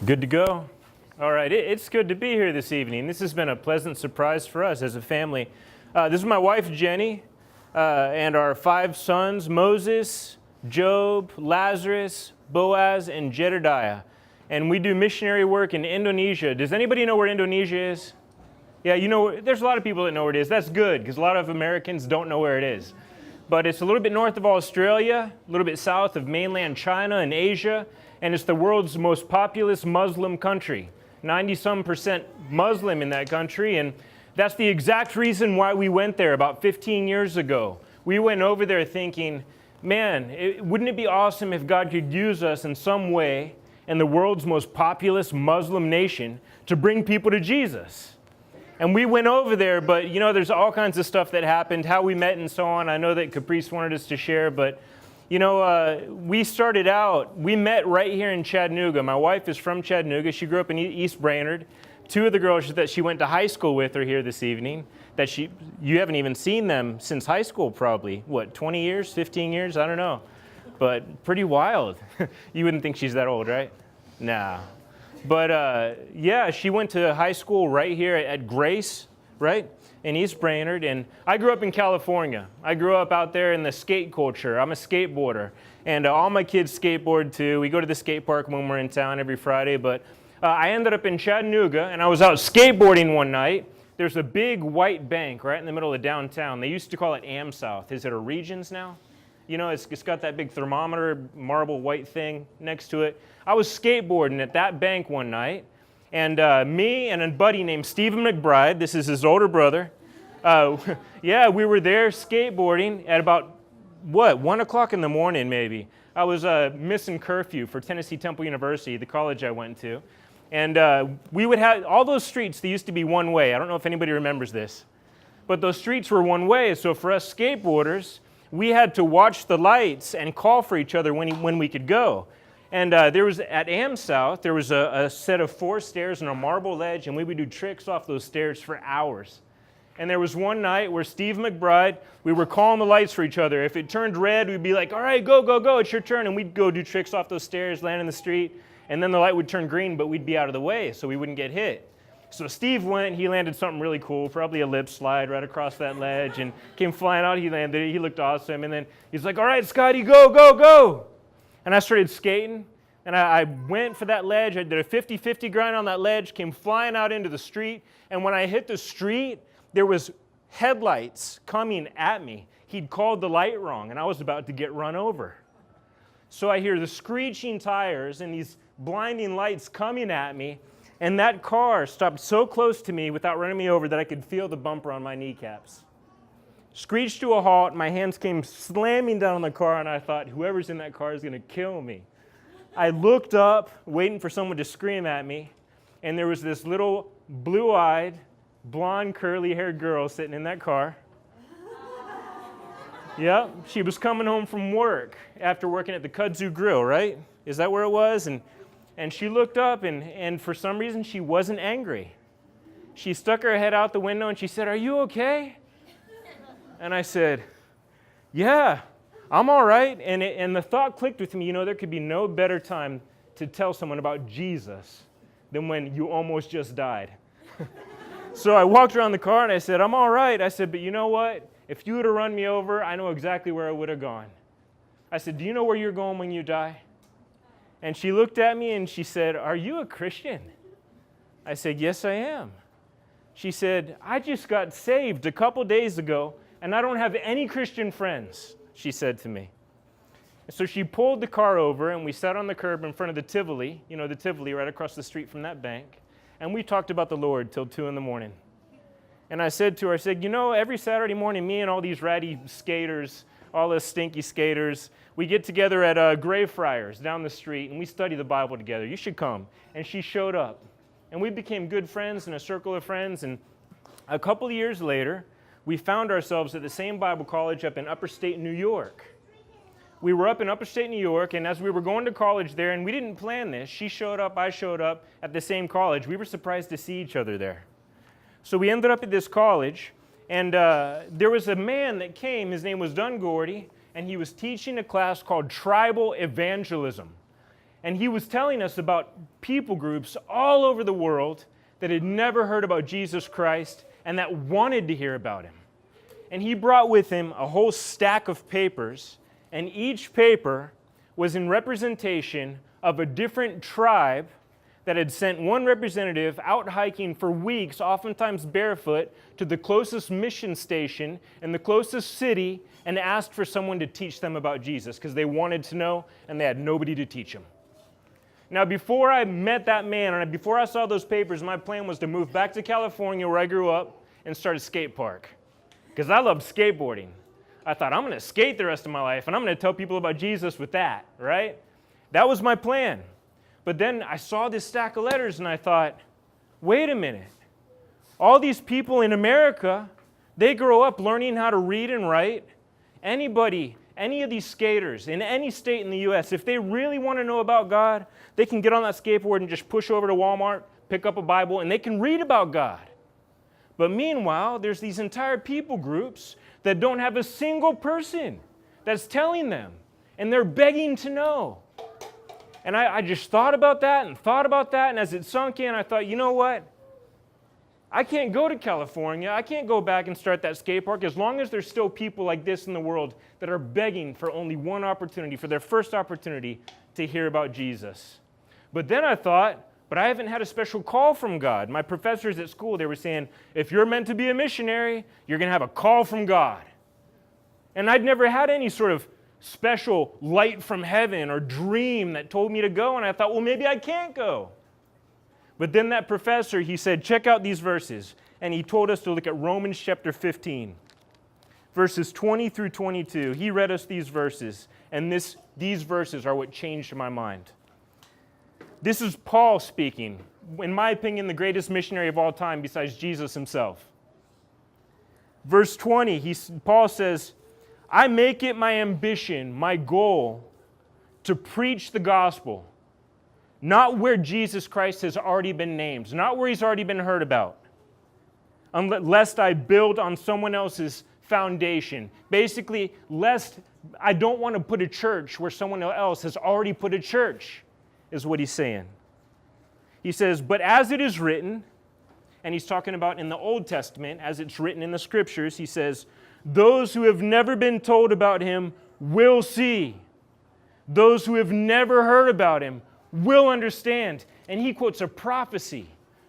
Good to go. All right, it's good to be here this evening. This has been a pleasant surprise for us as a family. This is my wife, Jenny, and our 5 sons, Moses, Job, Lazarus, Boaz, and Jedediah. And we do missionary work in Indonesia. Does anybody know where Indonesia is? Yeah, you know, there's a lot of people that know where it is. That's good, because a lot of Americans don't know where it is. But it's a little bit north of Australia, a little bit south of mainland China and Asia, and it's the world's most populous Muslim country. 90-some% Muslim in that country, and that's the exact reason why we went there about 15 years ago. We went over there thinking, man, wouldn't it be awesome if God could use us in some way in the world's most populous Muslim nation to bring people to Jesus? And we went over there, but you know, there's all kinds of stuff that happened, how we met and so on. I know that Caprice wanted us to share, but you know, we started out, we met right here in Chattanooga. My wife is from Chattanooga. She grew up in East Brainerd. 2 of the girls that she went to high school with are here this evening. You haven't even seen them since high school probably. What, 20 years, 15 years? I don't know. But pretty wild. You wouldn't think she's that old, right? Nah. But yeah, she went to high school right here at Grace, right, in East Brainerd. And I grew up in California. I grew up out there in the skate culture. I'm a skateboarder. And all my kids skateboard too. We go to the skate park when we're in town every Friday. But I ended up in Chattanooga, and I was out skateboarding one night. There's a big white bank right in the middle of downtown. They used to call it AmSouth. Is it a Regions now? You know, it's got that big thermometer, marble white thing next to it. I was skateboarding at that bank one night, and me and a buddy named Stephen McBride, this is his older brother, yeah, we were there skateboarding at about, 1 o'clock in the morning maybe. I was missing curfew for Tennessee Temple University, the college I went to. And we would have, all those streets, they used to be one way. I don't know if anybody remembers this. But those streets were one way, so for us skateboarders, we had to watch the lights and call for each other when we could go. And there was, at AmSouth, there was a set of 4 stairs and a marble ledge, and we would do tricks off those stairs for hours. And there was one night where Steve McBride, we were calling the lights for each other. If it turned red, we'd be like, all right, go, go, go, it's your turn. And we'd go do tricks off those stairs, land in the street. And then the light would turn green, but we'd be out of the way, so we wouldn't get hit. So Steve went, he landed something really cool, probably a lip slide right across that ledge, and came flying out, he landed it, he looked awesome, and then he's like, all right, Scotty, go, go, go! And I started skating, and I went for that ledge, I did a 50-50 grind on that ledge, came flying out into the street, and when I hit the street, there was headlights coming at me. He'd called the light wrong, and I was about to get run over. So I hear the screeching tires and these blinding lights coming at me, and that car stopped so close to me without running me over that I could feel the bumper on my kneecaps. Screeched to a halt, my hands came slamming down on the car, and I thought, whoever's in that car is going to kill me. I looked up, waiting for someone to scream at me, and there was this little blue-eyed, blonde, curly-haired girl sitting in that car. Yep, she was coming home from work after working at the Kudzu Grill, right? Is that where it was? And she looked up, and for some reason, she wasn't angry. She stuck her head out the window, and she said, are you okay? And I said, yeah, I'm all right. And the thought clicked with me, you know, there could be no better time to tell someone about Jesus than when you almost just died. So I walked around the car, and I said, I'm all right. I said, but you know what? If you would have run me over, I know exactly where I would have gone. I said, do you know where you're going when you die? And she looked at me and she said, are you a Christian? I said, yes, I am. She said, I just got saved a couple days ago, and I don't have any Christian friends, she said to me. And so she pulled the car over, and we sat on the curb in front of the Tivoli, you know, the Tivoli right across the street from that bank, and we talked about the Lord till 2 in the morning. And I said to her, I said, you know, every Saturday morning, me and all these ratty skaters, all the stinky skaters, we get together at Greyfriars down the street, and we study the Bible together. You should come. And she showed up. And we became good friends in a circle of friends. And a couple of years later, we found ourselves at the same Bible college up in upstate New York. We were up in upstate New York, and as we were going to college there, and we didn't plan this, she showed up, I showed up at the same college. We were surprised to see each other there. So we ended up at this college, and there was a man that came, his name was Dunn Gordy, and he was teaching a class called Tribal Evangelism. And he was telling us about people groups all over the world that had never heard about Jesus Christ and that wanted to hear about him. And he brought with him a whole stack of papers, and each paper was in representation of a different tribe that had sent one representative out hiking for weeks, oftentimes barefoot, to the closest mission station in the closest city and asked for someone to teach them about Jesus because they wanted to know and they had nobody to teach them. Now, before I met that man and before I saw those papers, my plan was to move back to California where I grew up and start a skate park because I loved skateboarding. I thought, I'm going to skate the rest of my life and I'm going to tell people about Jesus with that, right? That was my plan. But then I saw this stack of letters and I thought, wait a minute. All these people in America, they grow up learning how to read and write. Anybody, any of these skaters in any state in the U.S., if they really want to know about God, they can get on that skateboard and just push over to Walmart, pick up a Bible, and they can read about God. But meanwhile, there's these entire people groups that don't have a single person that's telling them, and they're begging to know. And I just thought about that, and as it sunk in, I thought, you know what? I can't go to California. I can't go back and start that skate park as long as there's still people like this in the world that are begging for only one opportunity, for their first opportunity to hear about Jesus. But then I thought, but I haven't had a special call from God. My professors at school, they were saying, if you're meant to be a missionary, you're going to have a call from God. And I'd never had any sort of special light from heaven or dream that told me to go, and I thought, well, maybe I can't go. But then that professor, he said, check out these verses, and he told us to look at Romans chapter 15, verses 20 through 22. He read us these verses, and these verses are what changed my mind. This is Paul speaking, in my opinion, the greatest missionary of all time besides Jesus himself. Verse 20, Paul says, I make it my ambition, my goal, to preach the gospel, not where Jesus Christ has already been named, not where he's already been heard about, lest I build on someone else's foundation. Basically, lest I don't want to put a church where someone else has already put a church, is what he's saying. He says, but as it is written, and he's talking about in the Old Testament, as it's written in the Scriptures, he says, those who have never been told about him will see. Those who have never heard about him will understand. And he quotes a prophecy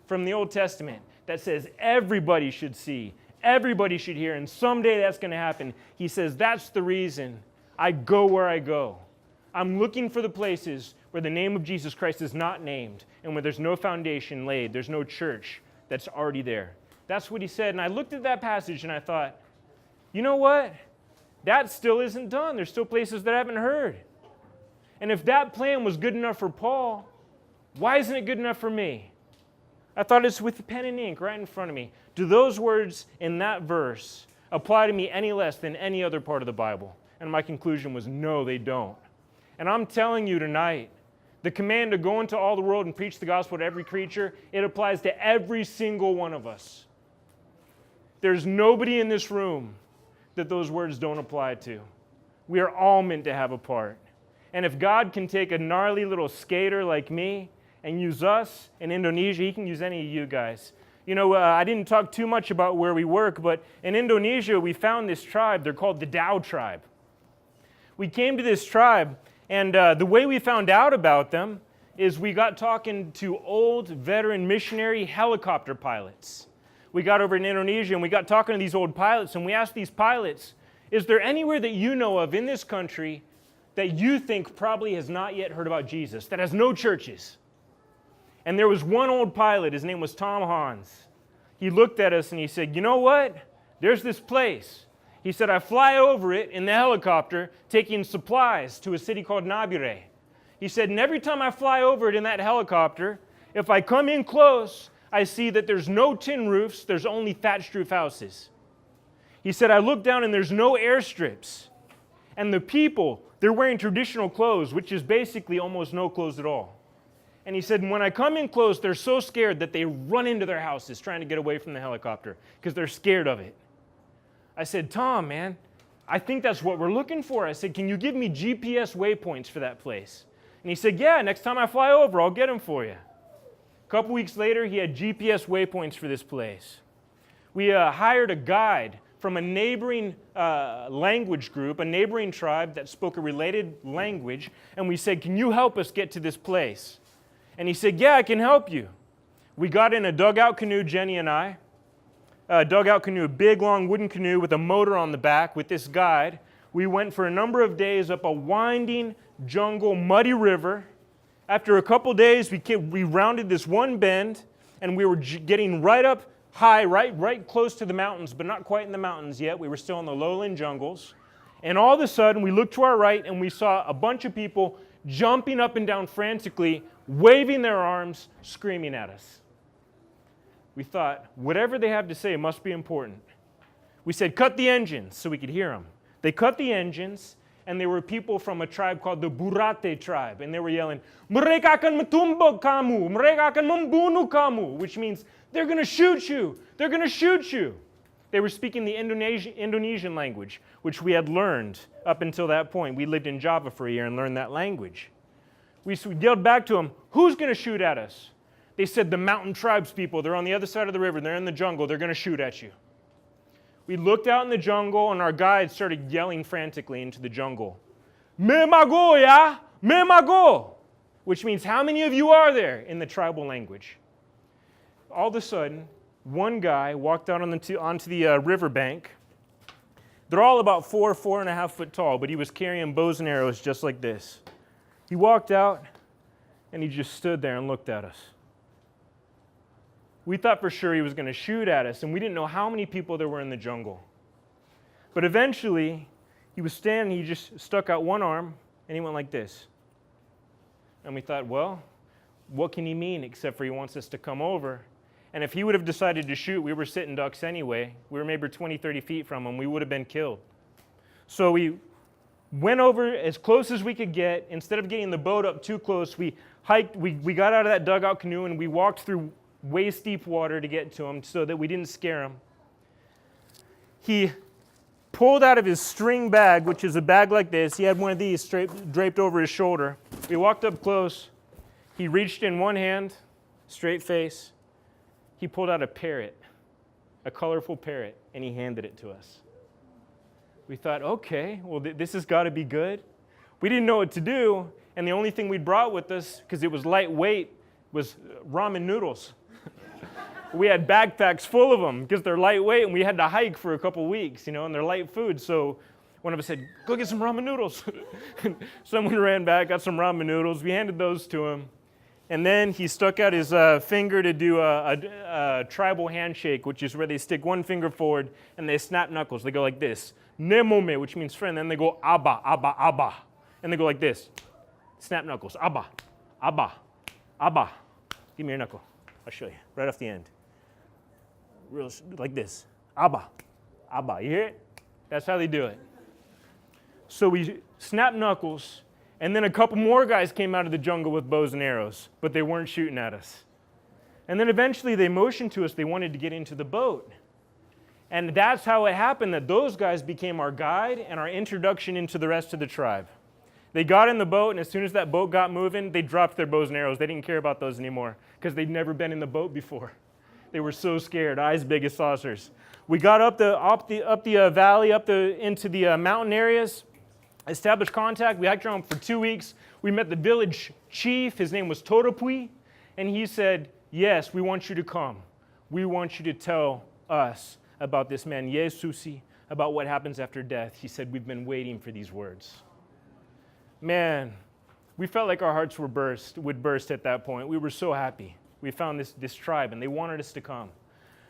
from the Old Testament that says everybody should see, everybody should hear, and someday that's going to happen. He says, that's the reason I go where I go. I'm looking for the places where the name of Jesus Christ is not named and where there's no foundation laid, there's no church that's already there. That's what he said. And I looked at that passage and I thought, you know what? That still isn't done. There's still places that I haven't heard. And if that plan was good enough for Paul, why isn't it good enough for me? I thought it's with pen and ink right in front of me. Do those words in that verse apply to me any less than any other part of the Bible? And my conclusion was, no, they don't. And I'm telling you tonight, the command to go into all the world and preach the gospel to every creature, it applies to every single one of us. There's nobody in this room that those words don't apply to. We are all meant to have a part. And if God can take a gnarly little skater like me and use us in Indonesia, he can use any of you guys. You know, I didn't talk too much about where we work, but in Indonesia, we found this tribe. They're called the Dao tribe. We came to this tribe, and the way we found out about them is we got talking to old veteran missionary helicopter pilots. We got over in Indonesia, and we got talking to these old pilots, and we asked these pilots, is there anywhere that you know of in this country that you think probably has not yet heard about Jesus, that has no churches? And there was one old pilot, his name was Tom Hans. He looked at us and he said, you know what? There's this place. He said, I fly over it in the helicopter taking supplies to a city called Nabire. He said, and every time I fly over it in that helicopter, if I come in close, I see that there's no tin roofs, there's only thatched roof houses. He said, I look down and there's no airstrips. And the people, they're wearing traditional clothes, which is basically almost no clothes at all. And he said, when I come in close, they're so scared that they run into their houses trying to get away from the helicopter because they're scared of it. I said, Tom, man, I think that's what we're looking for. I said, can you give me GPS waypoints for that place? And he said, yeah, next time I fly over, I'll get them for you. A couple weeks later, he had GPS waypoints for this place. We hired a guide from a neighboring language group, a neighboring tribe that spoke a related language, and we said, can you help us get to this place? And he said, yeah, I can help you. We got in a dugout canoe, Jenny and I, a dugout canoe, a big, long wooden canoe with a motor on the back with this guide. We went for a number of days up a winding jungle, muddy river. After a couple days, we rounded this one bend, and we were getting right up high, right close to the mountains, but not quite in the mountains yet. We were still in the lowland jungles. And all of a sudden, we looked to our right, and we saw a bunch of people jumping up and down frantically, waving their arms, screaming at us. We thought, whatever they have to say must be important. We said, cut the engines so we could hear them. They cut the engines, and they were people from a tribe called the Burate tribe, and they were yelling, "Mereka akan metumbuk kamu, mereka akan membunuh kamu," which means, they're going to shoot you, they're going to shoot you. They were speaking the Indonesian language, which we had learned up until that point. We lived in Java for a year and learned that language. We yelled back to them, who's going to shoot at us? They said, the mountain tribes people, they're on the other side of the river, they're in the jungle, they're going to shoot at you. We looked out in the jungle, and our guide started yelling frantically into the jungle, "Me mago ya, me mago," which means, how many of you are there, in the tribal language. All of a sudden, one guy walked out onto the riverbank. They're all about 4.5 foot tall, but he was carrying bows and arrows just like this. He walked out, and he just stood there and looked at us. We thought for sure he was going to shoot at us, and we didn't know how many people there were in the jungle. But eventually, he was standing, he just stuck out one arm, and he went like this. And we thought, well, what can he mean except for he wants us to come over? And if he would have decided to shoot, we were sitting ducks anyway. We were maybe 20, 30 feet from him. We would have been killed. So we went over as close as we could get. Instead of getting the boat up too close, we hiked. We got out of that dugout canoe, and we walked through waist-deep water to get to him so that we didn't scare him. He pulled out of his string bag, which is a bag like this. He had one of these draped over his shoulder. We walked up close. He reached in one hand, straight face. He pulled out a parrot, a colorful parrot, and he handed it to us. We thought, okay, well, this has got to be good. We didn't know what to do, and the only thing we brought with us, because it was lightweight, was ramen noodles. We had backpacks full of them because they're lightweight, and we had to hike for a couple weeks, and they're light food. So one of us said, go get some ramen noodles. Someone ran back, got some ramen noodles. We handed those to him. And then he stuck out his finger to do a tribal handshake, which is where they stick one finger forward and they snap knuckles. They go like this, "Nemome," which means friend. Then they go, "Abba, Abba, Abba." And they go like this, snap knuckles, "Abba, Abba, Abba." Give me your knuckle. I'll show you, right off the end. Real, like this, "Abba, Abba." You hear it? That's how they do it. So we snap knuckles, and then a couple more guys came out of the jungle with bows and arrows, but they weren't shooting at us. And then eventually they motioned to us they wanted to get into the boat. And that's how it happened that those guys became our guide and our introduction into the rest of the tribe. They got in the boat, and as soon as that boat got moving, they dropped their bows and arrows. They didn't care about those anymore because they'd never been in the boat before. They were so scared, eyes big as saucers. We got up the valley, into the mountain areas, established contact. We hiked around for 2 weeks. We met the village chief. His name was Torapui, and he said, yes, we want you to come. We want you to tell us about this man, Yesusi, about what happens after death. He said, we've been waiting for these words. Man, we felt like our hearts would burst at that point. We were so happy. We found this tribe, and they wanted us to come.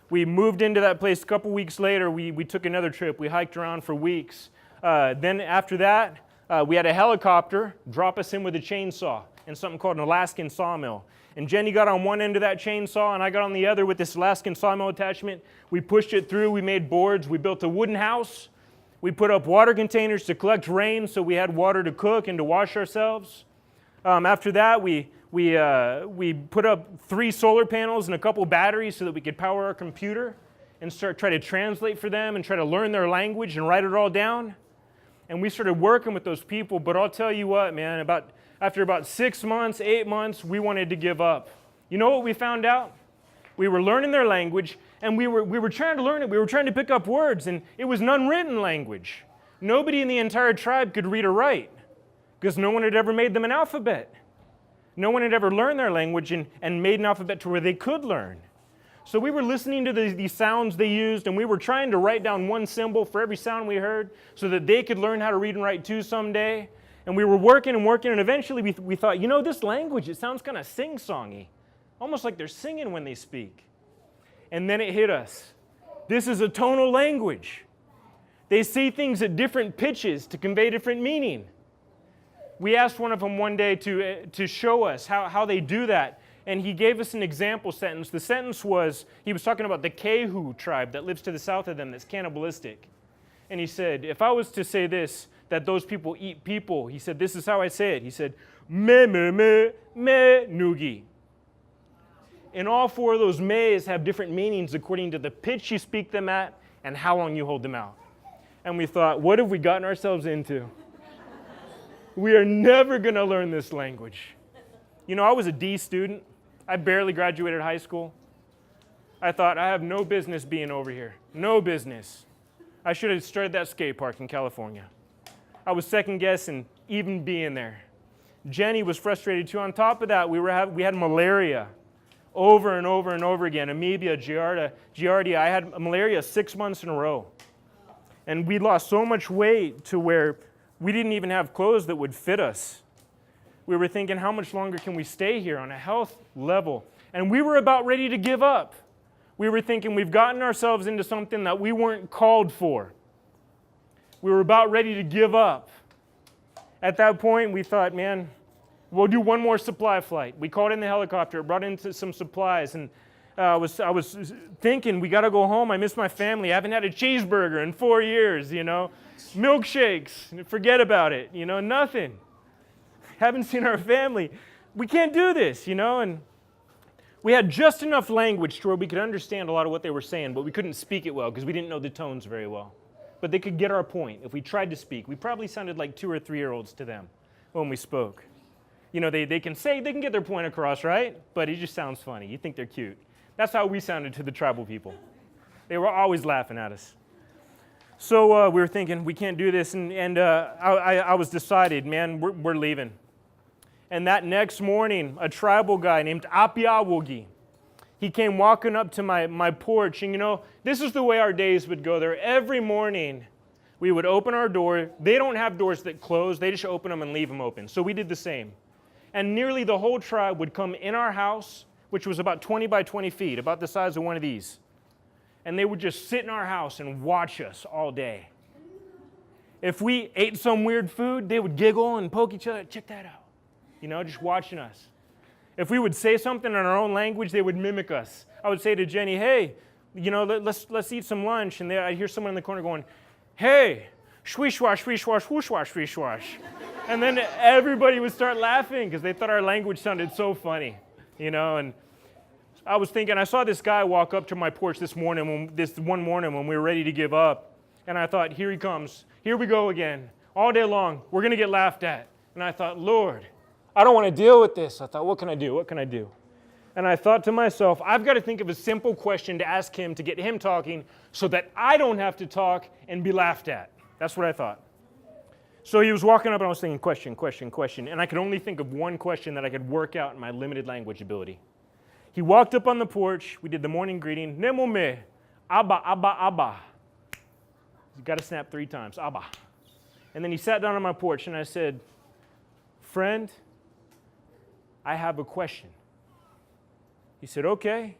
We moved into that place. A couple weeks later, we took another trip. We hiked around for weeks. Then after that, we had a helicopter drop us in with a chainsaw and something called an Alaskan sawmill. And Jenny got on one end of that chainsaw, and I got on the other with this Alaskan sawmill attachment. We pushed it through. We made boards. We built a wooden house. We put up water containers to collect rain so we had water to cook and to wash ourselves. After that, we put up 3 solar panels and a couple batteries so that we could power our computer and try to translate for them and try to learn their language and write it all down. And we started working with those people. But I'll tell you what, man, about After about 6 months, 8 months, we wanted to give up. You know what we found out? We were learning their language, and we were trying to learn it. We were trying to pick up words, and it was an unwritten language. Nobody in the entire tribe could read or write because no one had ever made them an alphabet. No one had ever learned their language and made an alphabet to where they could learn. So we were listening to these sounds they used, and we were trying to write down one symbol for every sound we heard so that they could learn how to read and write too someday. And we were working, and eventually we thought, you know, this language, it sounds kind of sing-songy, almost like they're singing when they speak. And then it hit us. This is a tonal language. They say things at different pitches to convey different meaning. We asked one of them one day to show us how they do that, and he gave us an example sentence. The sentence was, he was talking about the Kehu tribe that lives to the south of them that's cannibalistic. And he said, if I was to say this, that those people eat people, he said, this is how I say it. He said, me, nugi. And all four of those me's have different meanings according to the pitch you speak them at and how long you hold them out. And we thought, what have we gotten ourselves into? We are never going to learn this language. You know, I was a D student. I barely graduated high school. I thought, I have no business being over here. No business. I should have started that skate park in California. I was second guessing even being there. Jenny was frustrated too. On top of that, we had malaria over and over and over again. Amoeba, Giardia. I had malaria 6 months in a row. And we lost so much weight to where we didn't even have clothes that would fit us. We were thinking, how much longer can we stay here on a health level? And we were about ready to give up. We were thinking we've gotten ourselves into something that we weren't called for. We were about ready to give up. At that point, we thought, man, we'll do one more supply flight. We called in the helicopter, brought in some supplies, and I was thinking, we got to go home. I miss my family. I haven't had a cheeseburger in 4 years, you know. Milkshakes, forget about it, you know, nothing. Haven't seen our family. We can't do this, you know. And we had just enough language to where we could understand a lot of what they were saying, but we couldn't speak it well because we didn't know the tones very well. But they could get our point. If we tried to speak, we probably sounded like 2 or 3-year-olds to them when we spoke. You know, they can get their point across, right? But it just sounds funny. You think they're cute. That's how we sounded to the tribal people. They were always laughing at us. So we were thinking, we can't do this, and I was decided, man, we're leaving. And that next morning, a tribal guy named Apiawogi, he came walking up to my porch, and you know, this is the way our days would go there. Every morning, we would open our door. They don't have doors that close. They just open them and leave them open. So we did the same. And nearly the whole tribe would come in our house, which was about 20 by 20 feet, about the size of one of these. And they would just sit in our house and watch us all day. If we ate some weird food, they would giggle and poke each other. Check that out. You know, just watching us. If we would say something in our own language, they would mimic us. I would say to Jenny, hey, you know, let's eat some lunch. And I'd hear someone in the corner going, hey, shwishwash, shwishwash, whooshwash, shwishwash. And then everybody would start laughing because they thought our language sounded so funny, you know. And I was thinking, I saw this guy walk up to my porch this one morning when we were ready to give up. And I thought, here he comes. Here we go again. All day long, we're going to get laughed at. And I thought, Lord, I don't want to deal with this. I thought, what can I do? What can I do? And I thought to myself, I've got to think of a simple question to ask him to get him talking so that I don't have to talk and be laughed at. That's what I thought. So he was walking up and I was thinking, question, question, question. And I could only think of one question that I could work out in my limited language ability. He walked up on the porch. We did the morning greeting. Nemome, Abba, Abba, Abba. You've got to snap 3 times, Abba. And then he sat down on my porch and I said, friend, I have a question. He said, okay.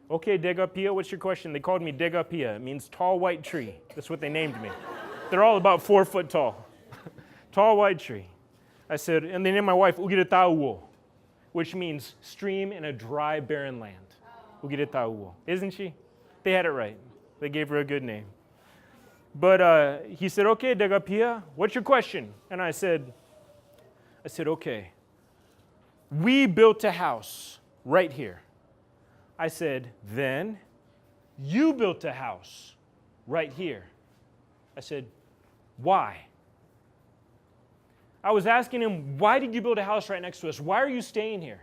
Okay, Degapia, what's your question? They called me Degapia. It means tall white tree. That's what they named me. They're all about 4 foot tall. Tall white tree. I said, and they named my wife Ugiretauo, which means stream in a dry, barren land. Ugiretauo. Isn't she? They had it right. They gave her a good name. But he said, okay, Degapia, what's your question? And I said, okay. We built a house right here. I said, then you built a house right here. I said, why? I was asking him, why did you build a house right next to us? Why are you staying here?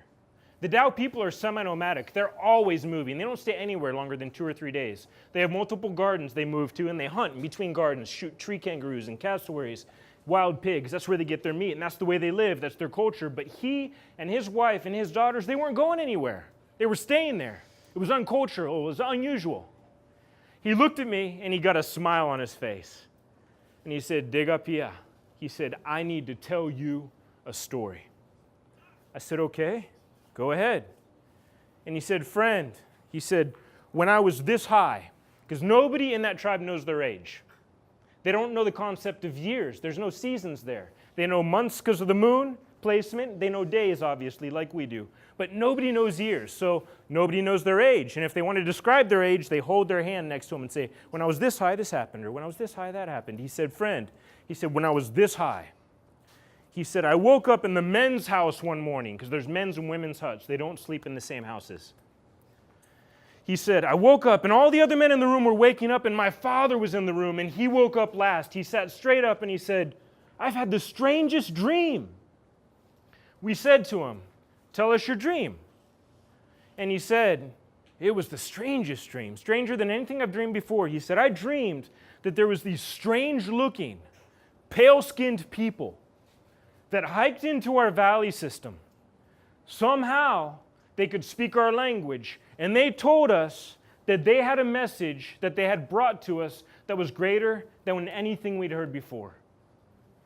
The Dao people are semi-nomadic. They're always moving. They don't stay anywhere longer than 2 or 3 days. They have multiple gardens they move to, and they hunt in between gardens, shoot tree kangaroos and cassowaries, wild pigs. That's where they get their meat, and that's the way they live. That's their culture. But he and his wife and his daughters, they weren't going anywhere. They were staying there. It was uncultural. It was unusual. He looked at me, and he got a smile on his face. And he said, Degapia. He said, I need to tell you a story. I said, okay. Go ahead. And he said, friend, he said, when I was this high, because nobody in that tribe knows their age. They don't know the concept of years. There's no seasons there. They know months because of the moon placement. They know days, obviously, like we do. But nobody knows years, so nobody knows their age. And if they want to describe their age, they hold their hand next to them and say, when I was this high, this happened, or when I was this high, that happened. He said, friend, he said, when I was this high, he said, I woke up in the men's house one morning, because there's men's and women's huts. They don't sleep in the same houses. He said, I woke up, and all the other men in the room were waking up, and my father was in the room, and he woke up last. He sat straight up, and he said, I've had the strangest dream. We said to him, tell us your dream. And he said, it was the strangest dream, stranger than anything I've dreamed before. He said, I dreamed that there was these strange-looking, pale-skinned people that hiked into our valley system. Somehow, they could speak our language, and they told us that they had a message that they had brought to us that was greater than anything we'd heard before.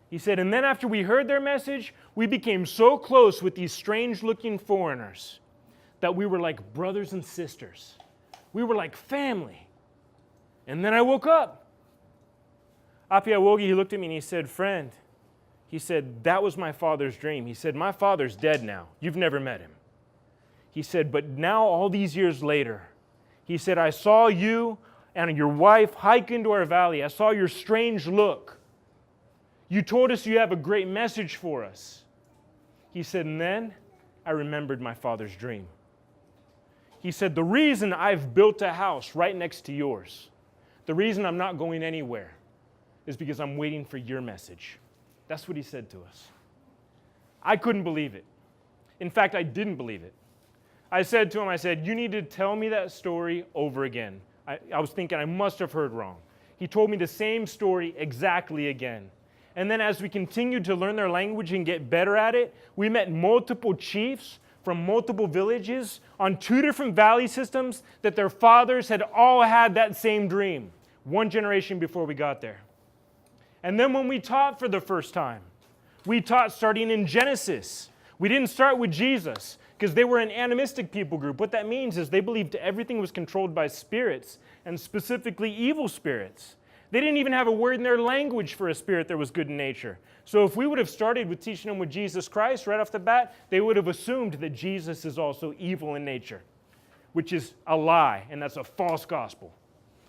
He said, and then after we heard their message, we became so close with these strange-looking foreigners that we were like brothers and sisters. We were like family. And then I woke up. Apia Wogi, he looked at me and he said, friend, he said, that was my father's dream. He said, my father's dead now. You've never met him. He said, but now all these years later, he said, I saw you and your wife hike into our valley. I saw your strange look. You told us you have a great message for us. He said, and then I remembered my father's dream. He said, the reason I've built a house right next to yours, the reason I'm not going anywhere is because I'm waiting for your message. That's what he said to us. I couldn't believe it. In fact, I didn't believe it. I said to him, I said, you need to tell me that story over again. I was thinking I must have heard wrong. He told me the same story exactly again. And then as we continued to learn their language and get better at it, we met multiple chiefs from multiple villages on 2 different valley systems that their fathers had all had that same dream, 1 generation before we got there. And then when we taught for the first time, we taught starting in Genesis. We didn't start with Jesus because they were an animistic people group. What that means is they believed everything was controlled by spirits, and specifically evil spirits. They didn't even have a word in their language for a spirit that was good in nature. So if we would have started with teaching them with Jesus Christ right off the bat, they would have assumed that Jesus is also evil in nature, which is a lie, and that's a false gospel.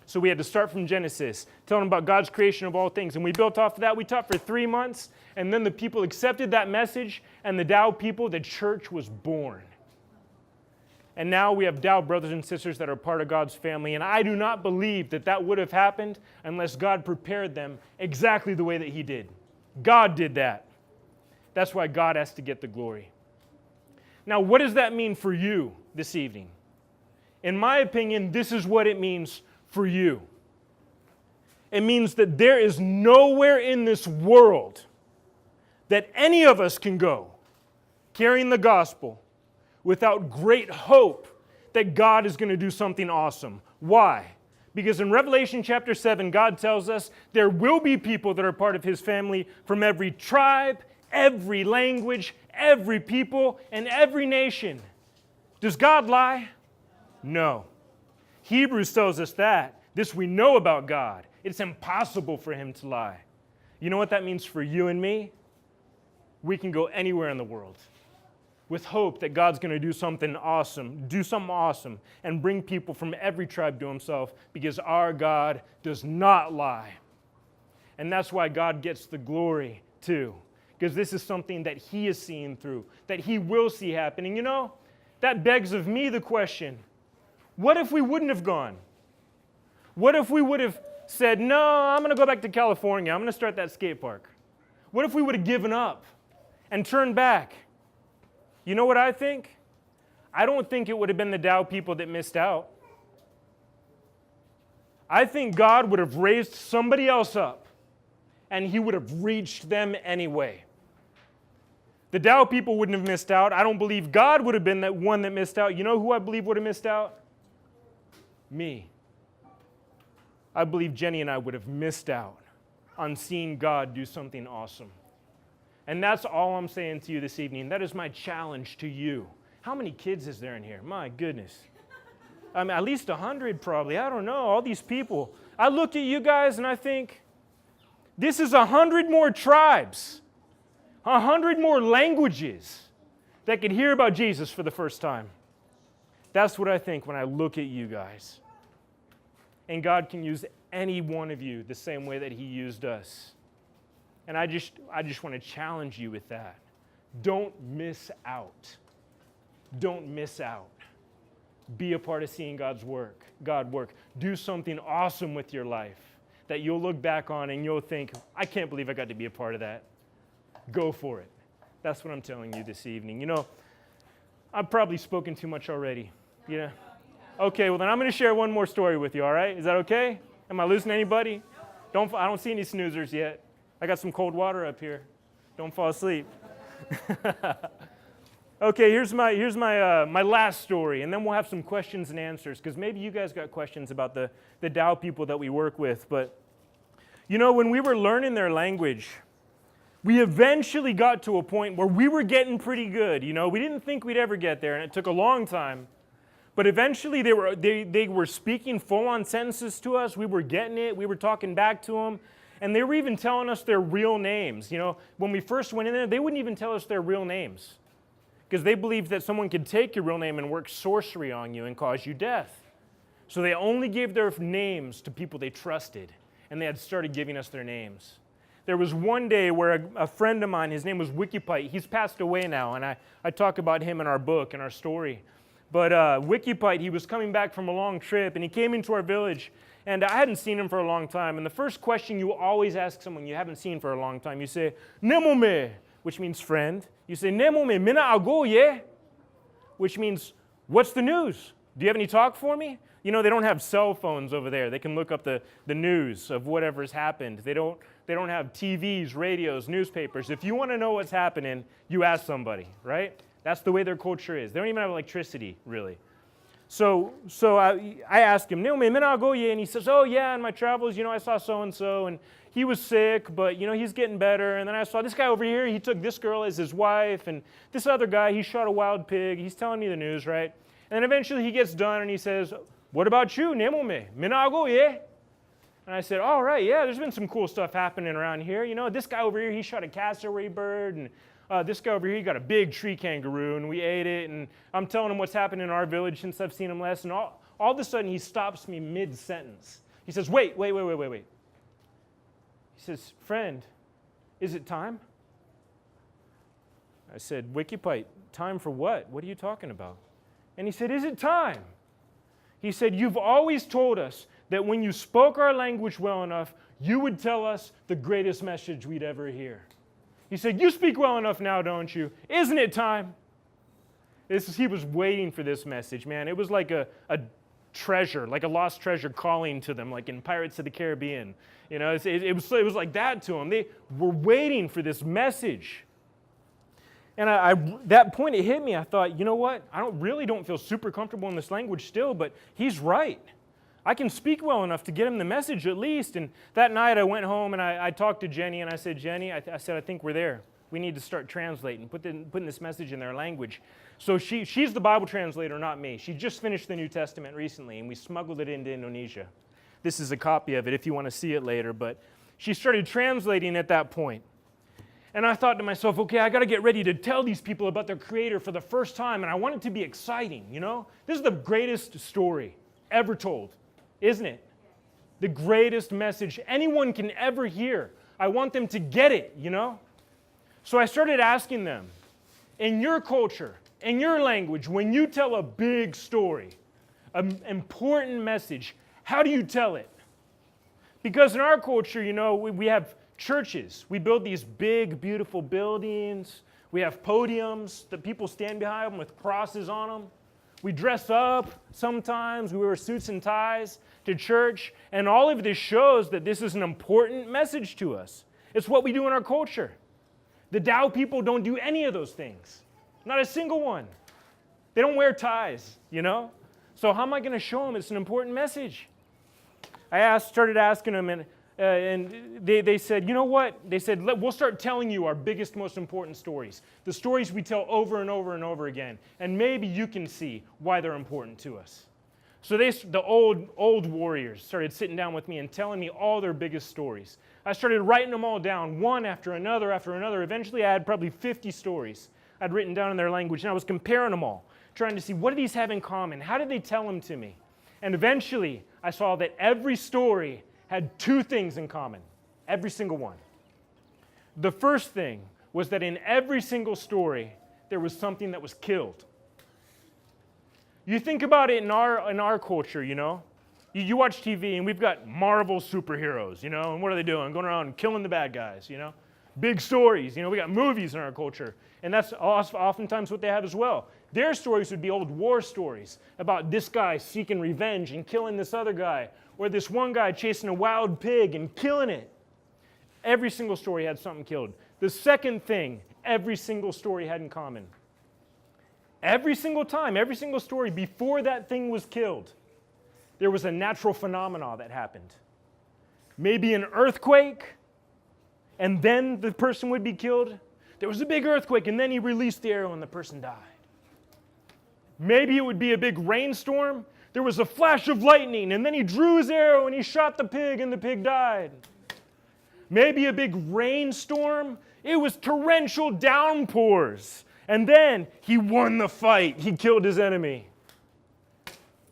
So we had to start from Genesis, tell them about God's creation of all things. And we built off of that. We taught for 3 months, and then the people accepted that message, and the Tao people, the church was born. And now we have Tao brothers and sisters that are part of God's family, and I do not believe that that would have happened unless God prepared them exactly the way that He did. God did that. That's why God has to get the glory. Now, what does that mean for you this evening? In my opinion, this is what it means for you. It means that there is nowhere in this world that any of us can go carrying the gospel without great hope that God is going to do something awesome. Why? Because in Revelation chapter 7, God tells us there will be people that are part of His family from every tribe, every language, every people, and every nation. Does God lie? No. Hebrews tells us that. This we know about God. It's impossible for Him to lie. You know what that means for you and me? We can go anywhere in the world with hope that God's going to do something awesome, and bring people from every tribe to Himself, because our God does not lie. And that's why God gets the glory too, because this is something that He is seeing through, that He will see happening. You know, that begs of me the question, what if we wouldn't have gone? What if we would have said, no, I'm going to go back to California, I'm going to start that skate park? What if we would have given up? and turned back. You know what I think? I don't think it would have been the Tao people that missed out. I think God would have raised somebody else up, and he would have reached them anyway. The Tao people wouldn't have missed out. I don't believe God would have been that one that missed out. You know who I believe would have missed out? Me. I believe Jenny and I would have missed out on seeing God do something awesome. And that's all I'm saying to you this evening. That is my challenge to you. How many kids is there in here? My goodness. I mean, at least 100 probably. I don't know. All these people. I look at you guys and I think, this is 100 more tribes, 100 more languages that could hear about Jesus for the first time. That's what I think when I look at you guys. And God can use any one of you the same way that he used us. And I just want to challenge you with that. Don't miss out. Don't miss out. Be a part of seeing God work. Do something awesome with your life that you'll look back on and you'll think, I can't believe I got to be a part of that. Go for it. That's what I'm telling you this evening. You know, I've probably spoken too much already. You know? Okay, well then I'm going to share one more story with you, all right? Is that okay? Am I losing anybody? I don't see any snoozers yet. I got some cold water up here. Don't fall asleep. Okay, here's my last story, and then we'll have some questions and answers, because maybe you guys got questions about the Tao people that we work with. But, you know, when we were learning their language, we eventually got to a point where we were getting pretty good. You know, we didn't think we'd ever get there, and it took a long time. But eventually they were speaking full-on sentences to us. We were getting it. We were talking back to them. And they were even telling us their real names. You know, when we first went in there, they wouldn't even tell us their real names, because they believed that someone could take your real name and work sorcery on you and cause you death. So they only gave their names to people they trusted, and they had started giving us their names. There was one day where a friend of mine, his name was Wikipite. He's passed away now, and I talk about him in our book and our story. But Wikipite, he was coming back from a long trip, and he came into our village, and I hadn't seen him for a long time. And the first question you always ask someone you haven't seen for a long time, you say, "Nemome," which means friend. You say, "Nemome, mina ago ye," which means, "What's the news? Do you have any talk for me?" You know, they don't have cell phones over there. They can look up the news of whatever's happened. They don't have TVs, radios, newspapers. If you want to know what's happening, you ask somebody, right? That's the way their culture is. They don't even have electricity, really. So I asked him, and he says, "Oh yeah, in my travels, you know, I saw so-and-so, and he was sick, but you know, he's getting better. And then I saw this guy over here, he took this girl as his wife, and this other guy, he shot a wild pig." He's telling me the news, right? And then eventually he gets done and he says, "What about you, Nemome? Minago, yeah?" And I said, "All right, yeah, there's been some cool stuff happening around here. You know, this guy over here, he shot a cassowary bird, and this guy over here, he got a big tree kangaroo, and we ate it, and I'm telling him what's happened in our village since I've seen him last." And all of a sudden, he stops me mid-sentence. He says, wait. He says, "Friend, is it time?" I said, "Wikipite, time for what? What are you talking about?" And he said, "Is it time?" He said, "You've always told us that when you spoke our language well enough, you would tell us the greatest message we'd ever hear." He said, "You speak well enough now, don't you? Isn't it time?" He was waiting for this message, man. It was like a treasure, like a lost treasure calling to them, like in Pirates of the Caribbean. You know, it was like that to them. They were waiting for this message. And that point, it hit me. I thought, you know what? I don't feel super comfortable in this language still, but he's right. I can speak well enough to get him the message at least. And that night I went home and I talked to Jenny, and I said, "Jenny, I think we're there. We need to start translating, putting this message in their language." So she's the Bible translator, not me. She just finished the New Testament recently, and we smuggled it into Indonesia. This is a copy of it if you want to see it later. But she started translating at that point. And I thought to myself, okay, I got to get ready to tell these people about their Creator for the first time, and I want it to be exciting, you know? This is the greatest story ever told, isn't it? The greatest message anyone can ever hear. I want them to get it, you know? So I started asking them, in your culture, in your language, when you tell a big story, an important message, how do you tell it? Because in our culture, you know, we have churches. We build these big, beautiful buildings. We have podiums that people stand behind them with crosses on them. We dress up sometimes. We wear suits and ties to church. And all of this shows that this is an important message to us. It's what we do in our culture. The Tao people don't do any of those things. Not a single one. They don't wear ties, you know? So how am I going to show them it's an important message? I started asking them, and they said, you know what? They said, we'll start telling you our biggest, most important stories. The stories we tell over and over and over again. And maybe you can see why they're important to us. So the old warriors started sitting down with me and telling me all their biggest stories. I started writing them all down, one after another after another. Eventually, I had probably 50 stories I'd written down in their language, and I was comparing them all, trying to see what do these have in common? How did they tell them to me? And eventually, I saw that every story had two things in common, every single one. The first thing was that in every single story, there was something that was killed. You think about it in our culture, you know? You watch TV, and we've got Marvel superheroes, you know? And what are they doing? Going around and killing the bad guys, you know? Big stories, you know? We got movies in our culture, and that's oftentimes what they have as well. Their stories would be old war stories about this guy seeking revenge and killing this other guy, or this one guy chasing a wild pig and killing it. Every single story had something killed. The second thing every single story had in common, every single time, every single story before that thing was killed, there was a natural phenomenon that happened. Maybe an earthquake, and then the person would be killed. There was a big earthquake, and then he released the arrow, and the person died. Maybe it would be a big rainstorm. There was a flash of lightning, and then he drew his arrow, and he shot the pig, and the pig died. Maybe a big rainstorm. It was torrential downpours. And then he won the fight. He killed his enemy.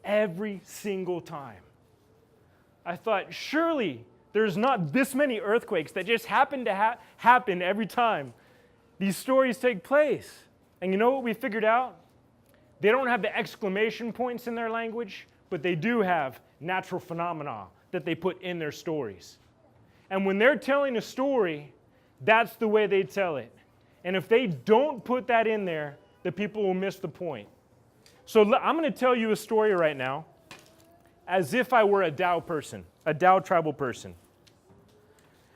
Every single time. I thought, surely there's not this many earthquakes that just happen to happen every time these stories take place. And you know what we figured out? They don't have the exclamation points in their language, but they do have natural phenomena that they put in their stories. And when they're telling a story, that's the way they tell it. And if they don't put that in there, the people will miss the point. So I'm going to tell you a story right now as if I were a Tao person, a Tao tribal person.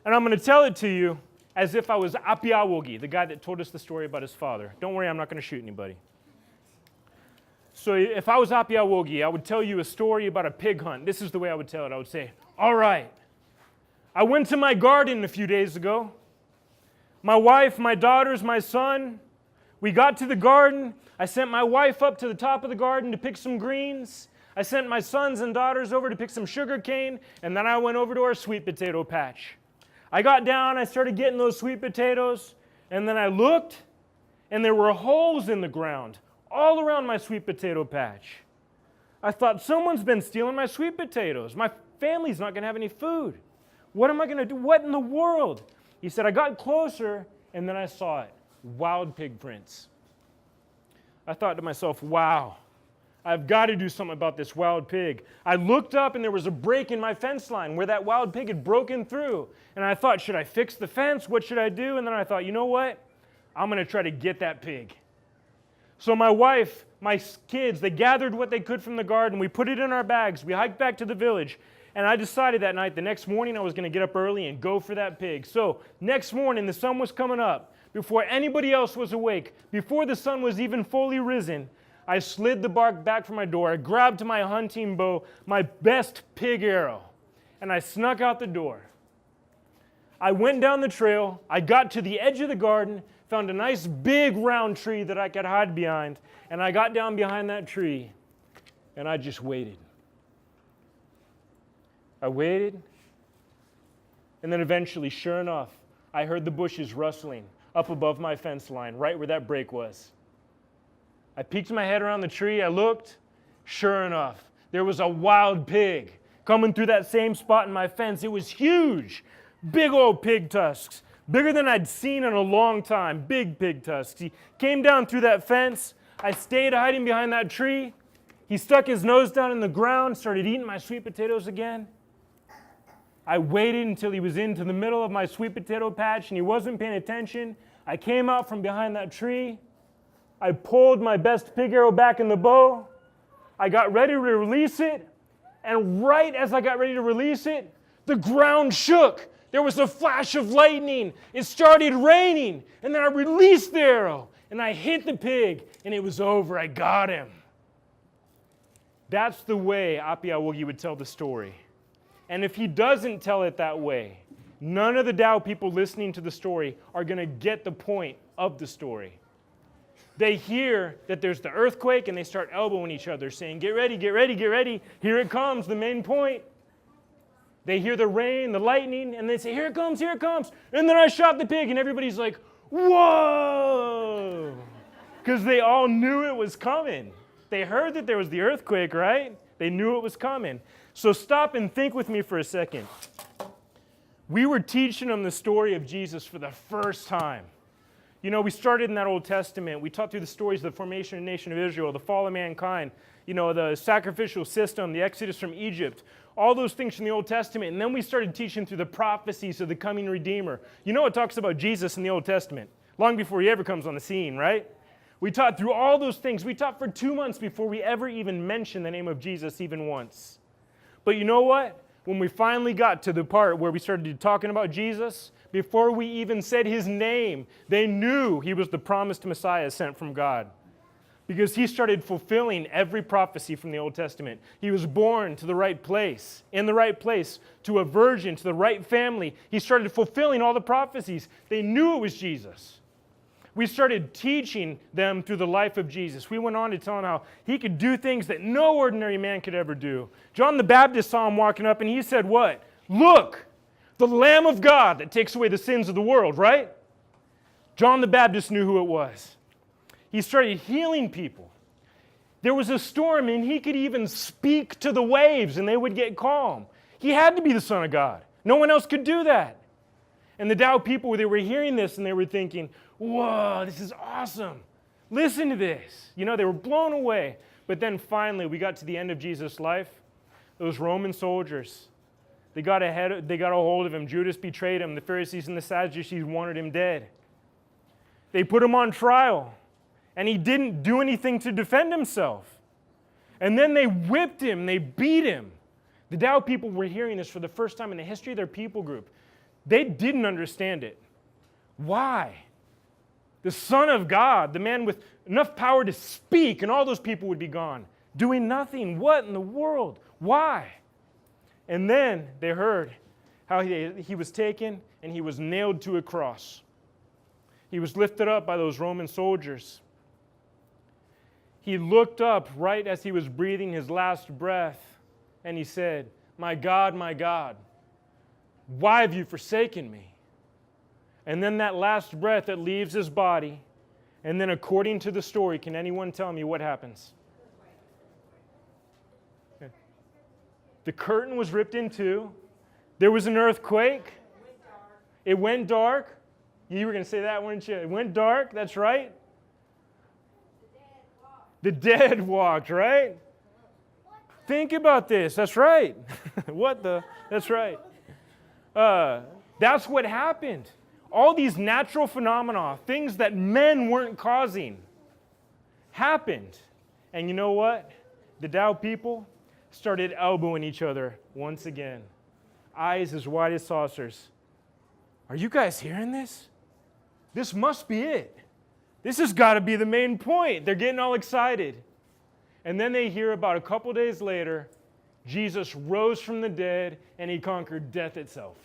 And I'm going to tell it to you as if I was Apiawogi, the guy that told us the story about his father. Don't worry, I'm not going to shoot anybody. So if I was Apiawogi, I would tell you a story about a pig hunt. This is the way I would tell it. I would say, all right, I went to my garden a few days ago. My wife, my daughters, my son, we got to the garden. I sent my wife up to the top of the garden to pick some greens. I sent my sons and daughters over to pick some sugar cane, and then I went over to our sweet potato patch. I got down, I started getting those sweet potatoes, and then I looked, and there were holes in the ground all around my sweet potato patch. I thought, someone's been stealing my sweet potatoes. My family's not going to have any food. What am I going to do? What in the world? He said, I got closer, and then I saw it. Wild pig prints. I thought to myself, wow, I've got to do something about this wild pig. I looked up, and there was a break in my fence line where that wild pig had broken through. And I thought, should I fix the fence? What should I do? And then I thought, you know what? I'm going to try to get that pig. So my wife, my kids, they gathered what they could from the garden. We put it in our bags. We hiked back to the village. And I decided that night, the next morning, I was going to get up early and go for that pig. So next morning, the sun was coming up. Before anybody else was awake, before the sun was even fully risen, I slid the bark back from my door. I grabbed my hunting bow, my best pig arrow, and I snuck out the door. I went down the trail. I got to the edge of the garden, found a nice big round tree that I could hide behind, and I got down behind that tree, and I just waited. I waited, and then eventually, sure enough, I heard the bushes rustling up above my fence line, right where that break was. I peeked my head around the tree, I looked, sure enough, there was a wild pig coming through that same spot in my fence. It was huge, big old pig tusks, bigger than I'd seen in a long time, big pig tusks. He came down through that fence. I stayed hiding behind that tree. He stuck his nose down in the ground, started eating my sweet potatoes again. I waited until he was into the middle of my sweet potato patch and he wasn't paying attention. I came out from behind that tree. I pulled my best pig arrow back in the bow. I got ready to release it. And right as I got ready to release it, the ground shook. There was a flash of lightning. It started raining. And then I released the arrow. And I hit the pig. And it was over. I got him. That's the way Apiawogi would tell the story. And if he doesn't tell it that way, none of the Tao people listening to the story are going to get the point of the story. They hear that there's the earthquake and they start elbowing each other, saying, get ready, get ready, get ready. Here it comes, the main point. They hear the rain, the lightning, and they say, here it comes, here it comes. And then I shot the pig, and everybody's like, whoa! Because they all knew it was coming. They heard that there was the earthquake, right? They knew it was coming. So stop and think with me for a second. We were teaching them the story of Jesus for the first time. You know, we started in that Old Testament. We taught through the stories of the formation of the nation of Israel, the fall of mankind, you know, the sacrificial system, the exodus from Egypt, all those things from the Old Testament. And then we started teaching through the prophecies of the coming Redeemer. You know, it talks about Jesus in the Old Testament, long before he ever comes on the scene, right? We taught through all those things. We taught for 2 months before we ever even mentioned the name of Jesus even once. But you know what? When we finally got to the part where we started talking about Jesus, before we even said his name, they knew he was the promised Messiah sent from God. Because he started fulfilling every prophecy from the Old Testament. He was born to the right place, in the right place, to a virgin, to the right family. He started fulfilling all the prophecies. They knew it was Jesus. We started teaching them through the life of Jesus. We went on to tell them how he could do things that no ordinary man could ever do. John the Baptist saw him walking up and he said what? Look, the Lamb of God that takes away the sins of the world, right? John the Baptist knew who it was. He started healing people. There was a storm and he could even speak to the waves and they would get calm. He had to be the Son of God. No one else could do that. And the Tao people, they were hearing this and they were thinking, whoa, this is awesome. Listen to this. You know, they were blown away. But then finally, we got to the end of Jesus' life. Those Roman soldiers, they got a hold of him. Judas betrayed him. The Pharisees and the Sadducees wanted him dead. They put him on trial. And he didn't do anything to defend himself. And then they whipped him. They beat him. The Tao people were hearing this for the first time in the history of their people group. They didn't understand it. Why? The Son of God, the man with enough power to speak, and all those people would be gone, doing nothing. What in the world? Why? And then they heard how he was taken and he was nailed to a cross. He was lifted up by those Roman soldiers. He looked up right as he was breathing his last breath, and he said, my God, why have you forsaken me? And then that last breath that leaves his body, and then according to the story, can anyone tell me what happens? The curtain was ripped in two. There was an earthquake. It went dark. You were going to say that, weren't you? It went dark, that's right. The dead walked, right? Think about this, that's right. That's right. That's what happened. All these natural phenomena, things that men weren't causing, happened. And you know what? The Tao people started elbowing each other once again. Eyes as wide as saucers. Are you guys hearing this? This must be it. This has got to be the main point. They're getting all excited. And then they hear about a couple days later, Jesus rose from the dead and he conquered death itself.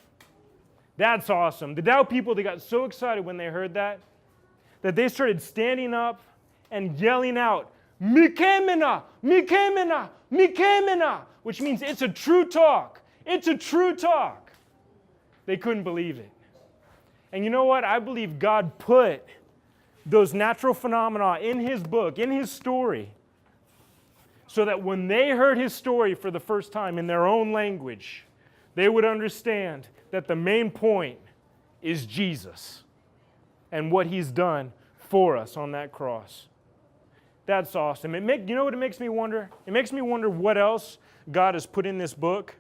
That's awesome. The Tao people, they got so excited when they heard that they started standing up and yelling out, Mikemena, Mikemena, Mikemena, which means it's a true talk. It's a true talk. They couldn't believe it. And you know what? I believe God put those natural phenomena in his book, in his story, so that when they heard his story for the first time in their own language, they would understand that the main point is Jesus and what he's done for us on that cross. That's awesome. You know what it makes me wonder? It makes me wonder what else God has put in this book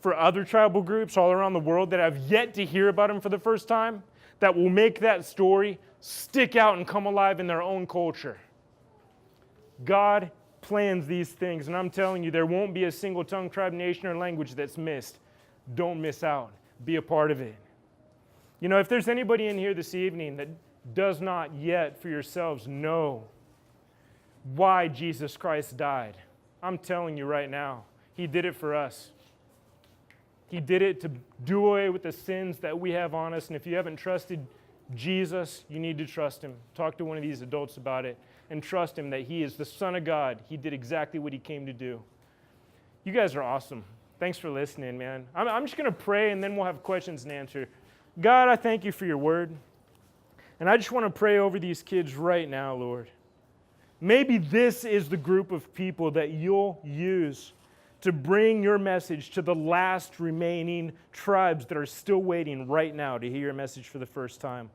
for other tribal groups all around the world that have yet to hear about him for the first time. that will make that story stick out and come alive in their own culture. God plans these things, and I'm telling you, there won't be a single tongue, tribe, nation, or language that's missed. Don't miss out. Be a part of it. You know, if there's anybody in here this evening that does not yet for yourselves know why Jesus Christ died, I'm telling you right now, He did it for us. He did it to do away with the sins that we have on us, and if you haven't trusted Jesus, you need to trust Him. Talk to one of these adults about it and trust Him that He is the Son of God. He did exactly what He came to do. You guys are awesome. Thanks for listening, man. I'm just going to pray, and then we'll have questions and answer. God, I thank You for Your word. And I just want to pray over these kids right now, Lord. Maybe this is the group of people that You'll use to bring Your message to the last remaining tribes that are still waiting right now to hear Your message for the first time.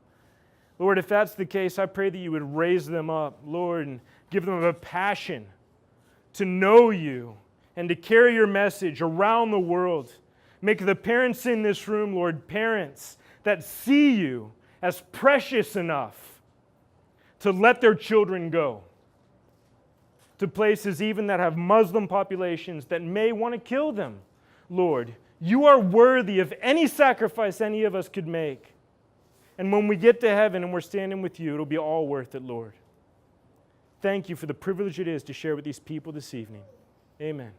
Lord, if that's the case, I pray that You would raise them up, Lord, and give them a passion to know You and to carry Your message around the world. Make the parents in this room, Lord, parents that see You as precious enough to let their children go to places even that have Muslim populations that may want to kill them. Lord, You are worthy of any sacrifice any of us could make. And when we get to heaven and we're standing with You, it'll be all worth it, Lord. Thank You for the privilege it is to share with these people this evening. Amen.